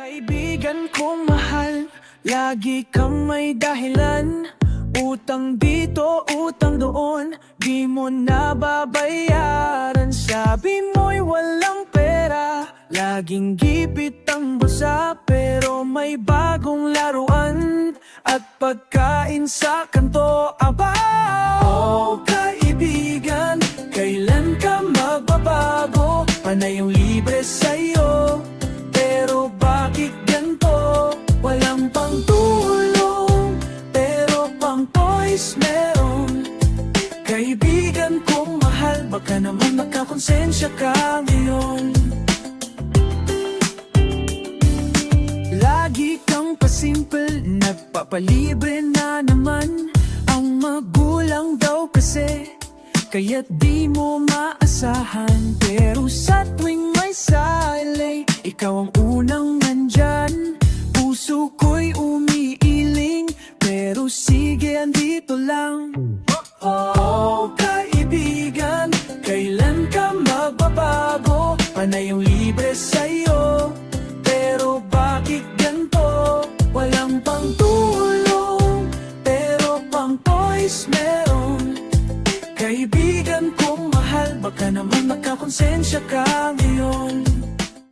Kaibigan kong mahal, lagi kang may dahilan. Utang dito, utang doon, di mo nababayaran. Sabi mo'y walang pera, laging gipit ang bulsa. Pero may bagong laruan at pagkain sa kanto. Aba, oh kaibigan, kailan ka magbabago? Panay yung libre sa'yo, pero bakit ganito? Walang pangtulong, pero pang toys meron. Kaibigan kong mahal, baka naman makakonsensya ka ngayon. Lagi kang pasimple, nagpapalibre na naman. Ang magulang daw kasi, kaya't di mo maasahan. Pero sa tuwing may sale, ikaw ang unang nandyan. Puso ko'y umiiling, pero sige, andito lang. Oh kaibigan, kailan ka magbabago? Panay yung libre sa'yo, pero bakit ganito? Walang pangtulong, pero pang toys meron. Kaibigan kong mahal, baka naman makakonsensya ka ngayon.